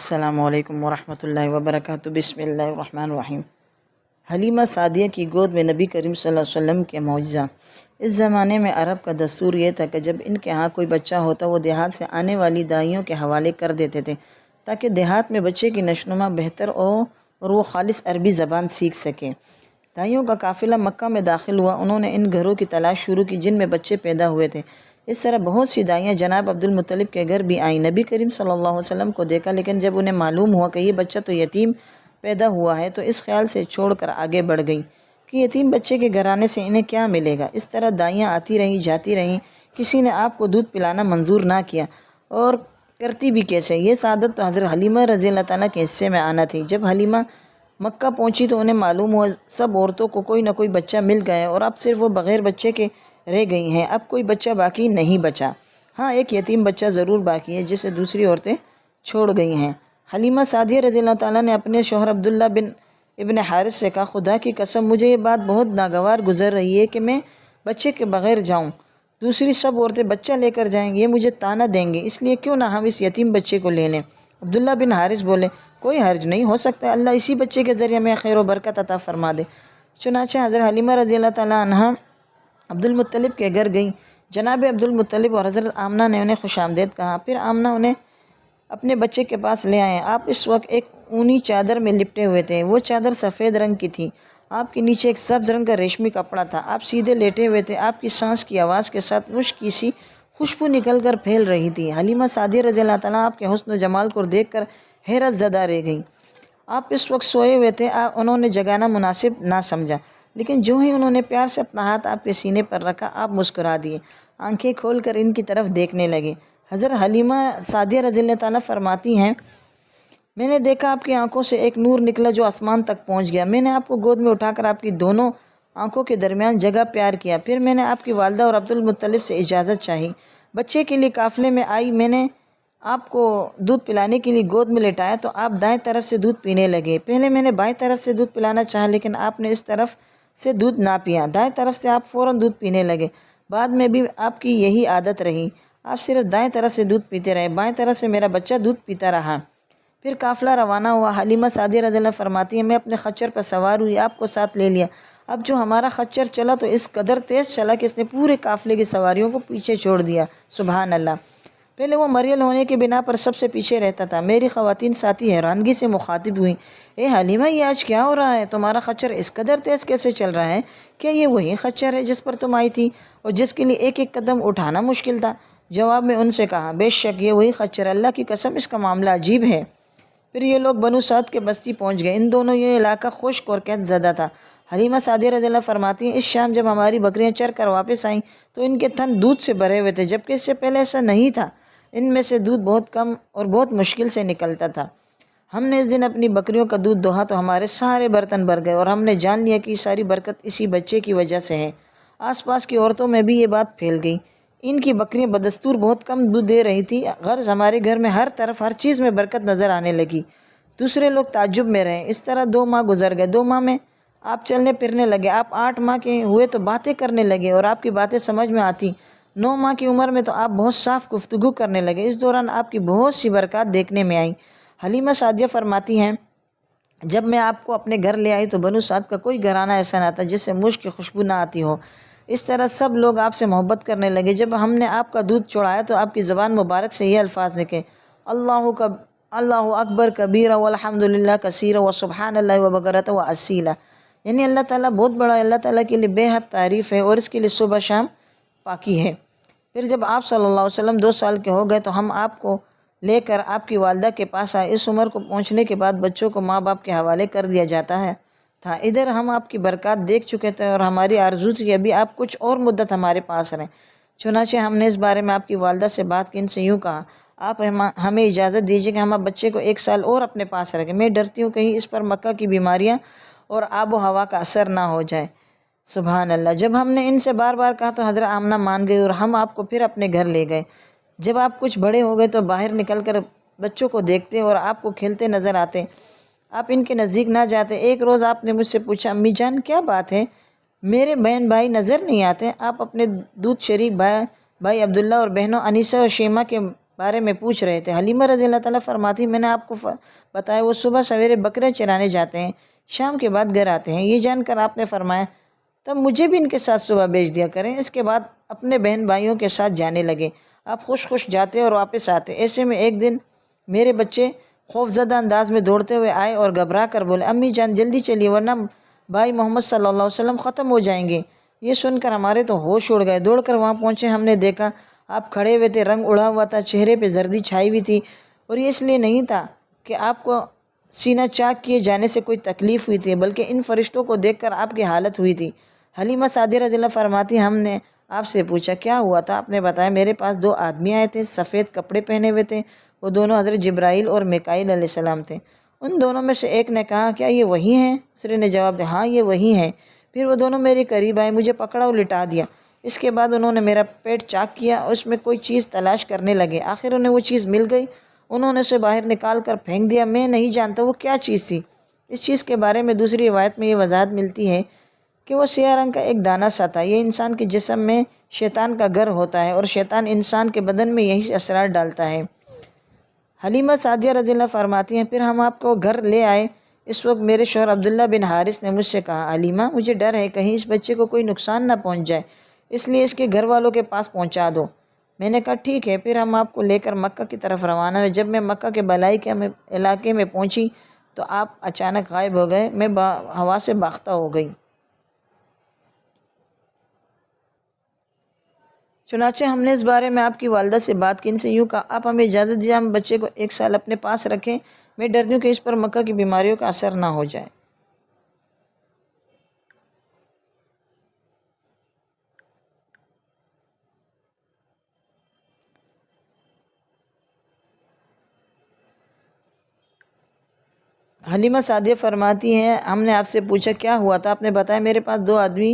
السلام علیکم ورحمۃ اللہ وبرکاتہ۔ بسم اللہ الرحمن الرحیم۔ حلیمہ سعدیہ کی گود میں نبی کریم صلی اللہ علیہ وسلم کے معجزہ۔ اس زمانے میں عرب کا دستور یہ تھا کہ جب ان کے ہاں کوئی بچہ ہوتا وہ دیہات سے آنے والی دائیوں کے حوالے کر دیتے تھے تاکہ دیہات میں بچے کی نشوونما بہتر ہو اور وہ خالص عربی زبان سیکھ سکے۔ دائیوں کا قافلہ مکہ میں داخل ہوا۔ انہوں نے ان گھروں کی تلاش شروع کی جن میں بچے پیدا ہوئے تھے۔ اس طرح بہت سی دائیاں جناب عبد المطلب کے گھر بھی آئیں۔ نبی کریم صلی اللہ علیہ وسلم کو دیکھا، لیکن جب انہیں معلوم ہوا کہ یہ بچہ تو یتیم پیدا ہوا ہے تو اس خیال سے چھوڑ کر آگے بڑھ گئی کہ یتیم بچے کے گھر آنے سے انہیں کیا ملے گا۔ اس طرح دائیاں آتی رہیں جاتی رہیں، کسی نے آپ کو دودھ پلانا منظور نہ کیا، اور کرتی بھی کیسے۔ یہ سعادت تو حضرت حلیمہ رضی اللہ تعالیٰ کے حصے میں آنا تھی۔ جب حلیمہ مکہ پہنچی تو انہیں معلوم ہوا سب عورتوں کو کوئی نہ کوئی بچہ مل گیا ہے اور اب صرف وہ بغیر بچے کے رہ گئی ہیں۔ اب کوئی بچہ باقی نہیں بچا۔ ہاں، ایک یتیم بچہ ضرور باقی ہے جسے دوسری عورتیں چھوڑ گئی ہیں۔ حلیمہ سعدیہ رضی اللہ تعالیٰ نے اپنے شوہر عبداللہ بن ابن حارث سے کہا، خدا کی قسم مجھے یہ بات بہت ناگوار گزر رہی ہے کہ میں بچے کے بغیر جاؤں، دوسری سب عورتیں بچہ لے کر جائیں، یہ مجھے طعنہ دیں گے، اس لیے کیوں نہ ہم اس یتیم بچے کو لے لیں۔ عبداللہ بن حارث بولے، کوئی حرج نہیں، ہو سکتا ہے اللہ اسی بچے کے ذریعے میں خیر و برکت عطا فرما دے۔ چنانچہ حضرت حلیمہ رضی اللہ تعالیٰ عنہا عبد المطلب کے گھر گئیں۔ جناب عبد المطلب اور حضرت آمنہ نے انہیں خوش آمدید کہا۔ پھر آمنہ انہیں اپنے بچے کے پاس لے آئے۔ آپ اس وقت ایک اونی چادر میں لپٹے ہوئے تھے۔ وہ چادر سفید رنگ کی تھی۔ آپ کے نیچے ایک سبز رنگ کا ریشمی کپڑا تھا۔ آپ سیدھے لیٹے ہوئے تھے۔ آپ کی سانس کی آواز کے ساتھ مشک سی خوشبو نکل کر پھیل رہی تھی۔ حلیمہ سعدیہ رضی اللہ تعالیٰ آپ کے حسن و جمال کو دیکھ کر حیرت زدہ رہ گئیں۔ آپ اس وقت سوئے ہوئے تھے۔ انہوں نے جگانا مناسب نہ سمجھا، لیکن جو ہی انہوں نے پیار سے اپنا ہاتھ آپ کے سینے پر رکھا، آپ مسکرا دیے، آنکھیں کھول کر ان کی طرف دیکھنے لگے۔ حضرت حلیمہ سعدیہ رضی اللہ تعالیٰ فرماتی ہیں، میں نے دیکھا آپ کی آنکھوں سے ایک نور نکلا جو آسمان تک پہنچ گیا۔ میں نے آپ کو گود میں اٹھا کر آپ کی دونوں آنکھوں کے درمیان جگہ پیار کیا۔ پھر میں نے آپ کی والدہ اور عبد المطلب سے اجازت چاہی، بچے کے لیے قافلے میں آئی۔ میں نے آپ کو دودھ پلانے کے لیے گود میں لٹایا تو آپ دائیں طرف سے دودھ پینے لگے۔ پہلے میں نے بائیں طرف سے دودھ پلانا چاہا، لیکن آپ نے اس طرف سے دودھ نہ پیا۔ دائیں طرف سے آپ فوراً دودھ پینے لگے۔ بعد میں بھی آپ کی یہی عادت رہی، آپ صرف دائیں طرف سے دودھ پیتے رہے، بائیں طرف سے میرا بچہ دودھ پیتا رہا۔ پھر قافلہ روانہ ہوا۔ حلیمہ سعدیہ رضی اللہ فرماتی ہیں، میں اپنے خچر پر سوار ہوئی، آپ کو ساتھ لے لیا۔ اب جو ہمارا خچر چلا تو اس قدر تیز چلا کہ اس نے پورے قافلے کی سواریوں کو پیچھے چھوڑ دیا۔ سبحان اللہ! پہلے وہ مریل ہونے کی بنا پر سب سے پیچھے رہتا تھا۔ میری خواتین ساتھی حیرانگی سے مخاطب ہوئیں، اے حلیمہ، یہ آج کیا ہو رہا ہے؟ تمہارا خچر اس قدر تیز کیسے چل رہا ہے؟ کیا یہ وہی خچر ہے جس پر تم آئی تھی اور جس کے لیے ایک ایک قدم اٹھانا مشکل تھا؟ جواب میں ان سے کہا، بے شک یہ وہی خچر، اللہ کی قسم اس کا معاملہ عجیب ہے۔ پھر یہ لوگ بنو سعد کے بستی پہنچ گئے۔ ان دونوں یہ علاقہ خشک اور قحط زدہ تھا۔ حلیمہ سعدیہ رضی اللہ فرماتی ہیں، اس شام جب ہماری بکریاں چر کر واپس آئیں تو ان کے تھن دودھ سے بھرے ہوئے تھے، جبکہ اس سے پہلے ایسا نہیں تھا۔ ان میں سے دودھ بہت کم اور بہت مشکل سے نکلتا تھا۔ ہم نے اس دن اپنی بکریوں کا دودھ دوہا تو ہمارے سارے برتن بھر گئے، اور ہم نے جان لیا کہ یہ ساری برکت اسی بچے کی وجہ سے ہے۔ آس پاس کی عورتوں میں بھی یہ بات پھیل گئی۔ ان کی بکریاں بدستور بہت کم دودھ دے رہی تھی، غرض ہمارے گھر میں ہر طرف ہر چیز میں برکت نظر آنے لگی۔ دوسرے لوگ تعجب میں رہے۔ اس طرح 2 ماہ گزر گئے۔ 2 ماہ میں آپ چلنے پھرنے لگے۔ آپ 8 ماہ کے ہوئے تو باتیں کرنے لگے اور آپ کی باتیں سمجھ میں آتی۔ 9 ماہ کی عمر میں تو آپ بہت صاف گفتگو کرنے لگے۔ اس دوران آپ کی بہت سی برکات دیکھنے میں آئیں۔ حلیمہ سعدیہ فرماتی ہیں، جب میں آپ کو اپنے گھر لے آئی تو بنو سعد کا کوئی گھرانہ ایسا نہ تھا جس سے مشک کی خوشبو نہ آتی ہو۔ اس طرح سب لوگ آپ سے محبت کرنے لگے۔ جب ہم نے آپ کا دودھ چڑھایا تو آپ کی زبان مبارک سے یہ الفاظ نکلے، اللہ اکبر کبیرہ والحمد للہ کثیرہ وسبحان اللہ وبکرۃ واسیلہ، یعنی اللہ تعالیٰ بہت بڑا ہے، اللہ تعالیٰ کے لیے بے حد تعریف ہے اور اس کے لیے صبح شام پاکی ہے۔ پھر جب آپ صلی اللہ علیہ وسلم 2 سال کے ہو گئے تو ہم آپ کو لے کر آپ کی والدہ کے پاس آئے۔ اس عمر کو پہنچنے کے بعد بچوں کو ماں باپ کے حوالے کر دیا جاتا تھا۔ ادھر ہم آپ کی برکات دیکھ چکے تھے اور ہماری آرزو تھی کہ ابھی آپ کچھ اور مدت ہمارے پاس رہیں۔ چنانچہ ہم نے اس بارے میں آپ کی والدہ سے بات کی۔ ان سے یوں کہا، آپ ہمیں اجازت دیجیے کہ ہم اب بچے کو 1 سال اور اپنے پاس رکھیں۔ میں ڈرتی ہوں کہیں اس پر مکہ کی بیماریاں اور آب و ہوا کا اثر نہ ہو جائے۔ سبحان اللہ! جب ہم نے ان سے بار بار کہا تو حضرت آمنہ مان گئی اور ہم آپ کو پھر اپنے گھر لے گئے۔ جب آپ کچھ بڑے ہو گئے تو باہر نکل کر بچوں کو دیکھتے اور آپ کو کھیلتے نظر آتے، آپ ان کے نزدیک نہ جاتے۔ ایک روز آپ نے مجھ سے پوچھا، امی جان کیا بات ہے، میرے بہن بھائی نظر نہیں آتے؟ آپ اپنے دودھ شریک بھائی عبداللہ اور بہنوں انیسہ اور شیمہ کے بارے میں پوچھ رہے تھے۔ حلیمہ رضی اللہ تعالیٰ فرماتی میں نے آپ کو بتایا وہ صبح سویرے بکرے چرانے جاتے ہیں، شام کے بعد گھر آتے ہیں۔ یہ جان کر آپ نے فرمایا تب مجھے بھی ان کے ساتھ صبح بھیج دیا کریں۔ اس کے بعد اپنے بہن بھائیوں کے ساتھ جانے لگے۔ آپ خوش خوش جاتے اور واپس آتے۔ ایسے میں ایک دن میرے بچے خوف زدہ انداز میں دوڑتے ہوئے آئے اور گھبرا کر بولے امی جان جلدی چلیے ورنہ بھائی محمد صلی اللہ علیہ وسلم ختم ہو جائیں گے۔ یہ سن کر ہمارے تو ہوش اڑ گئے۔ دوڑ کر وہاں پہنچے، ہم نے دیکھا آپ کھڑے ہوئے تھے، رنگ اڑا ہوا تھا، چہرے پہ زردی چھائی ہوئی تھی، اور یہ اس لیے نہیں تھا کہ آپ کو سینہ چاک کیے جانے سے کوئی تکلیف ہوئی تھی، بلکہ ان فرشتوں کو دیکھ کر آپ کی حالت ہوئی تھی۔ حلیمہ سعدیہ رضی اللہ فرماتی ہم نے آپ سے پوچھا کیا ہوا تھا؟ آپ نے بتایا میرے پاس 2 آدمی آئے تھے، سفید کپڑے پہنے ہوئے تھے، وہ دونوں حضرت جبرائیل اور میکائیل علیہ السلام تھے۔ ان دونوں میں سے ایک نے کہا کیا یہ وہی ہیں؟ دوسرے نے جواب دیا ہاں یہ وہی ہیں۔ پھر وہ دونوں میرے قریب آئے، مجھے پکڑا اور لٹا دیا۔ اس کے بعد انہوں نے میرا پیٹ چاک کیا اور اس میں کوئی چیز تلاش کرنے لگے۔ آخر انہیں وہ چیز مل گئی، انہوں نے اسے باہر نکال کر پھینک دیا۔ میں نہیں جانتا وہ کیا چیز تھی۔ اس چیز کے بارے میں دوسری روایت میں یہ وضاحت ملتی ہے کہ وہ سیاہ رنگ کا ایک دانہ سا تھا۔ یہ انسان کے جسم میں شیطان کا گھر ہوتا ہے اور شیطان انسان کے بدن میں یہی اسرار ڈالتا ہے۔ حلیمہ سعدیہ رضی اللہ فرماتی ہیں پھر ہم آپ کو گھر لے آئے۔ اس وقت میرے شوہر عبداللہ بن حارث نے مجھ سے کہا حلیمہ مجھے ڈر ہے کہیں اس بچے کو کوئی نقصان نہ پہنچ جائے، اس لیے اس کے گھر والوں کے پاس پہنچا دو۔ میں نے کہا ٹھیک ہے۔ پھر ہم آپ کو لے کر مکہ کی طرف روانہ ہوئے۔ جب میں مکہ کے بالائی کے علاقے میں پہنچی تو آپ اچانک غائب ہو گئے۔ میں ہوا سے باختہ ہو گئی۔ چنانچہ ہم نے اس بارے میں آپ کی والدہ سے بات کی، ان سے یوں کہا آپ ہمیں اجازت دیجیے ہم بچے کو 1 سال اپنے پاس رکھیں، میں ڈرتی ہوں کہ اس پر مکہ کی بیماریوں کا اثر نہ ہو جائے۔ حلیمہ سعدیہ فرماتی ہیں ہم نے آپ سے پوچھا کیا ہوا تھا؟ آپ نے بتایا میرے پاس 2 آدمی